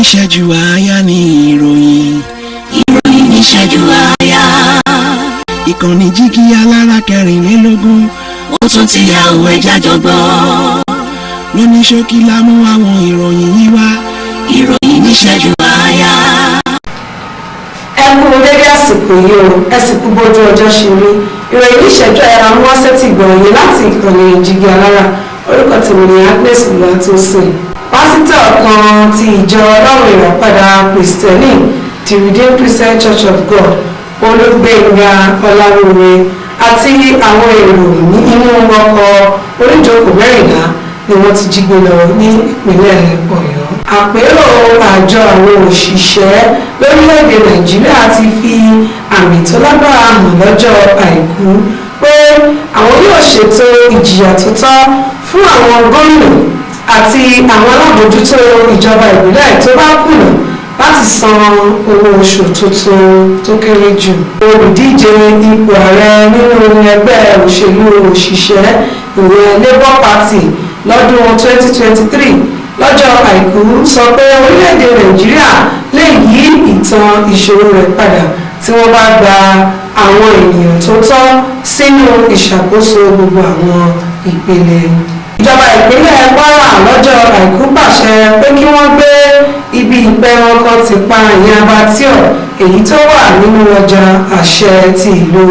ìṣẹ́jú àáyá ni ìròyìn. ìròyìn ní ìṣẹ́jú àáyá. ìkànnì Jígí alára 24. ó tún ti yà òwe jájọgbọ́. lóní ṣókí la mú àwọn ìròyìn yìí wá. ìròyìn ní ìṣẹ́jú àáyá. ẹ kú dédé àsìkò yìí o ẹ sì kú bójú ọjọ́ ṣe rí. ìròyìn ní ìṣẹ́jú àáyá mú wáṣẹ́ ti gbọ̀nyìn láti ìkànnì Jígí alára. orúkọ tèmi ni Agnes Olúwatósìn. pásítọ̀ kan ti ìjọ Ọlọ́run Ìràpadà Kristẹni the Redeemed Christian Church of God Olúgbénga Ọláwúre àti àwọn èrò ní inú ọkọ̀ oníjókòó mẹ́rìnlá ni wọ́n ti jí gbé lọ ní ìpínlẹ̀ Ọ̀yọ́. àpérò àjọ àwọn òṣìṣẹ́ lórílẹ̀‐èdè Nàìjíríà ti fi àmì tó lágbára hàn lọ́jọ́ Àìkú pé àwọn yóò ṣètò ìjìyà tó tọ́ fún àwọn gómìnà àti àwọn alábòójútó ìjọba ìbílẹ̀ tó bá kùnà láti san owó oṣù tuntun tó kéré jù. olùdíje ipò ààrẹ nínú ẹgbẹ́ òṣèlú òṣìṣẹ́ ìyẹn Labour Party lọ́dún 2023 lọ́jọ́ Àìkú sọ pé orílẹ̀-èdè Nàìjíríà lè yí ìtàn ìṣòro rẹ̀ padà tí wọ́n bá gba àwọn ènìyàn tó tọ́ sínú ìṣàkóso gbogbo àwọn ìpele. ìjọba ìpínlẹ̀ Kwara lọ́jọ́ Àìkú pàṣẹ pé kí wọ́n gbé ibi ìpẹran kan ti pa ìyẹn abatíọ̀ èyí tó wà nínú ọjà àṣẹ ti ìlú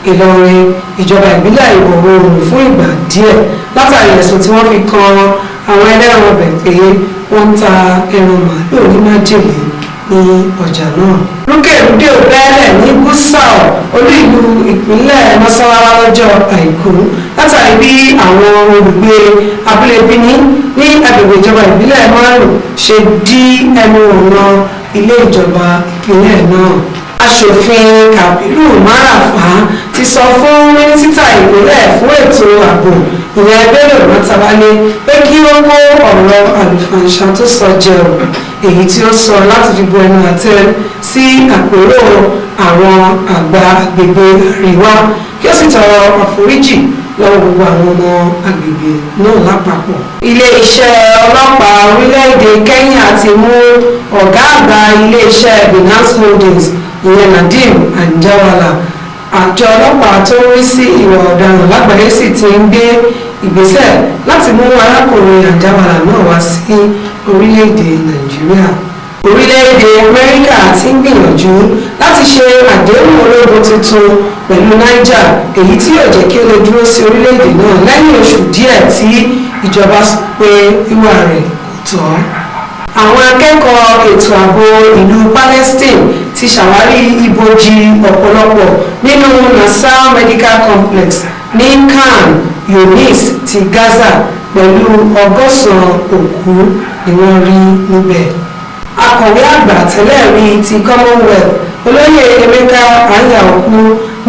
Ìlọrin ìjọba ìbílẹ̀ Ìwọ̀ Oòrùn fún ìgbà díẹ̀ látàrí ẹ̀sùn tí wọ́n fi kan àwọn ẹlẹ́ran ọbẹ̀ pé wọ́n ń ta ẹran màálù ní májèlé ní ọjà náà. rúkèrúdè bẹ́ẹ̀lẹ̀ ní Gusau olú ìlú ìpínlẹ̀ Nasarawa lọ́jọ́ Àìkú látàrí bí àwọn olùgbé abúlé Bini ní agbègbè ìjọba ìbílẹ̀ Márùn ṣe dí ẹnu ọ̀nà ilé ìjọba ìpínlẹ̀ náà. aṣòfin Kàbírù Máràfá ti sọ fún mínísítà ìpínlẹ̀ fún ètò ààbò ìyẹn Bello Matawalle pé kí ó kó ọ̀rọ̀ àlùfàǹṣà tó sọ jẹ ò èyí tí ó sọ láti fi bu ẹnu àtẹ́ sí àpérò àwọn àgbà agbègbè àríwá kí ó sì tọrọ àforíjì lọ́wọ́ gbogbo àwọn ọmọ agbègbè náà lápapọ̀. ilé-iṣẹ́ ọlọ́pàá orílẹ̀-èdè Kenya ti mú ọ̀gá àgbà ilé-iṣẹ́ Binance Holdings ìyẹn Nadeem Anjarwalla. àjọ ọlọ́pàá tó ń rí sí ìwà ọ̀daràn lágbàáyé sì ti ń gbé ìgbésẹ̀ láti mú arákùnrin Anjarwalla náà wá sí orílẹ̀-èdè Nàìjíríà. orílẹ̀-èdè Amẹ́ríkà ti ń gbìyànjú láti ṣe àdéhùn ológun tuntun pẹ̀lú Niger èyí tí yóò jẹ́ kí ó lè dúró sí orílẹ̀-èdè náà lẹ́yìn oṣù díẹ̀ tí ìjọba sọ pé wíwá rẹ̀ kò tọ́. àwọn akẹ́kọ̀ọ́ ètò ààbò ìlú Palestine ti ṣàwárí ibojì ọ̀pọ̀lọpọ̀ nínú Nasser Medical Complex ní Khan Yunis ti Gaza pẹ̀lú ọgọ́sàn-án òkú ni wọ́n rí níbẹ̀. akọ̀wé àgbà tẹ́lẹ̀ rí ti Commonwealth olóyè Emeka Anyaoku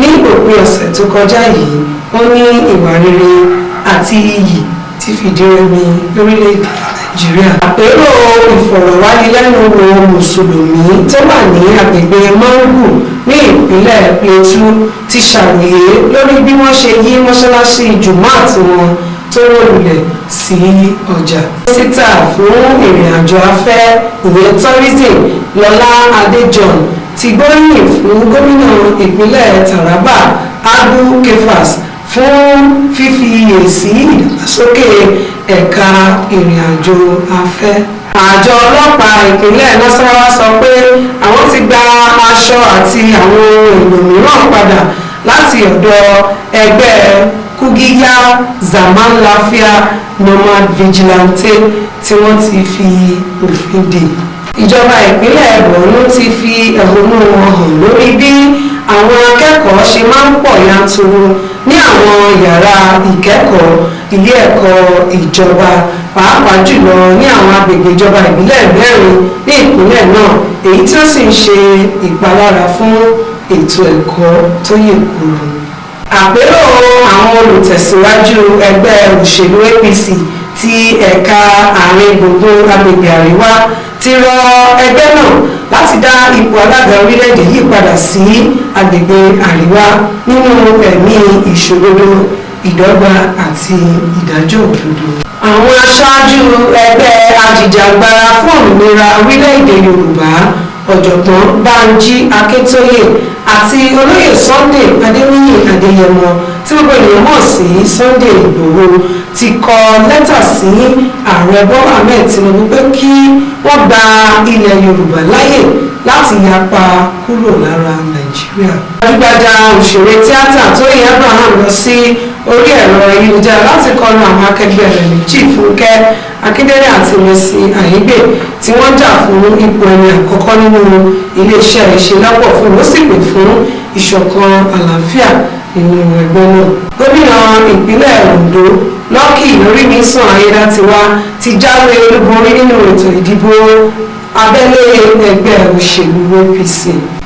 ní òpin ọ̀sẹ̀ tó kọjá yìí ó ní ìwà rere àti iyì ti fìdí rẹmi lórílẹ̀‐èdè Nàìjíríà. àpérò ìfọ̀rọ̀wánilẹ́nuwò mùsùlùmí tó wà ní agbègbè Mangu ní ìpínlẹ̀ Plateau ti ṣàròyé lórí bí wọ́n ṣe yí mọ́ṣáláṣí Jumat wọn tó wó lulẹ̀ sí ọjà. mínísítà fún ìrìn àjò afẹ́ ìyẹn tourism Lọlá Adéjọ̀n ti gbóríyìn fún gómìnà ìpínlẹ̀ Taraba Abu Kefas fún fífi èsì ìdàgbàsókè ẹ̀ka ìrìn àjò afẹ́. àjọ ọlọ́pàá ìpínlẹ̀ Nasarawa sọ pé àwọn ti gba aṣọ àti àwọn ohun èlò mìíràn padà láti ọ̀dọ̀ ẹgbẹ́ Kugiya Zaman Lafiya Nomad Vigilante tí wọ́n ti fi òfin dè. ìjọba ìpínlẹ̀ Borno ti fi ẹ̀hónú wọn hàn lórí bí àwọn akẹ́kọ̀ọ́ ṣe máa ń pọ̀ yanturu ní àwọn yàrá ìkẹ́kọ̀ọ́ ilé ẹ̀kọ́ ìjọba pàápàá jùlọ ní àwọn agbègbè ìjọba ìbílẹ̀ mẹ́rin ní ìpínlẹ̀ náà èyí tí ó sì ń ṣe ìpalára fún ètò ẹ̀kọ́ tó yè kúrò. àpérò àwọn olùtẹ̀síwájú ẹgbẹ́ òṣèlú APC ti ẹ̀ka àárín gbùngbùn agbègbè àríwá ti rọ ẹgbẹ́ náà láti dá ipò alága orílẹ̀-èdè yìí padà sí agbègbè àríwá nínú ẹ̀mí ìṣòdodo ìdọ́gba àti ìdájọ́ òdodo. àwọn aṣáájú ẹgbẹ́ ajìjàgbara fún òmìnira orílẹ̀-èdè Yorùbá ọ̀jọ̀gbọ́n Bánjí Akíntóyè àti olóyè Sunday Adéníyì Adéyẹmọ tí gbogbo ènìyàn mọ̀ sí Sunday Ìgbòho ti kọ lẹ́tà sí ààrẹ Bọ́lá Ahmed Tinubu pé kí wọ́n gba ilẹ̀ Yorùbá láyè láti yapa kúrò lára Nàìjíríà. gbajúgbajà òṣèré tíátà Tóyìn Abraham lọ sí orí ẹ̀rọ ayélujára láti kọlu àwọn akẹgbẹ́ rẹ̀ méjì Fúnkẹ́ Akíndélé àti Mercy Aigbe tí wọ́n jà fún ipò ẹni àkọ́kọ́ nínú iléeṣẹ́ ìṣelọ́pọ̀ fún ó sì pè fún ìṣọ̀kan àlàáfíà nínú ẹgbẹ́ náà. gómìnà ìpínlẹ̀ Ondo Lucky Orímisàn Ayédátiwá ti jáwé olúborí nínú ètò ìdìbò abẹ́lé ẹgbẹ́ òṣèlú APC.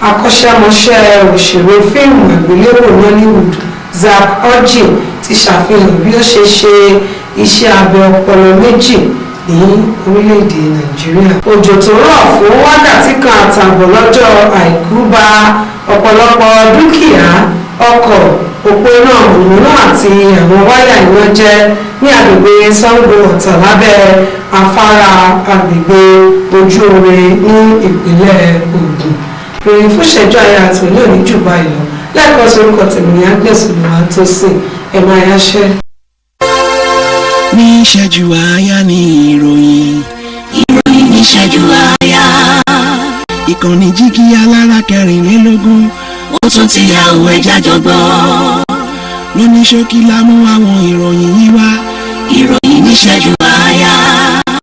akọ́ṣẹ́mọṣẹ́ òṣèré fíìmù àgbéléwò Nollywood Zack Orji ti ṣàfihàn bí ó ṣe ṣe iṣẹ́ abẹ ọpọlọ méjì ní orílẹ̀-èdè Nàìjíríà. òjò tó rọ̀ fún wákàtí kan àtààbọ̀ lọ́jọ́ Àìkú bà ọ̀pọ̀lọpọ̀ dúkìá ọkọ̀ òpópónà òmùnà àti àwọn wáyà iná jẹ́ ní agbègbè Sango Ọ̀tà lábẹ́ afárá agbègbè Ojú-Ore ní ìpínlẹ̀ Ògùn. ìròyìn fún ìṣẹ́jú ayé àti òní òní jù báyìí lọ lẹ́ẹ̀kan sí orúkọ tèmi ní Agnes Olúwatósìn ẹ̀ máa yáṣẹ́. ní ìṣẹ́jú àáyá ní ìròyìn ní ìṣẹ́jú àáyá. ìkànnì Jígí Alára 24 ó tún ti yá òun ẹja jọgbọ́. lóní ṣókí la mú àwọn ìròyìn yìí wá. ìròyìn ní ìṣẹ́jú àáyá.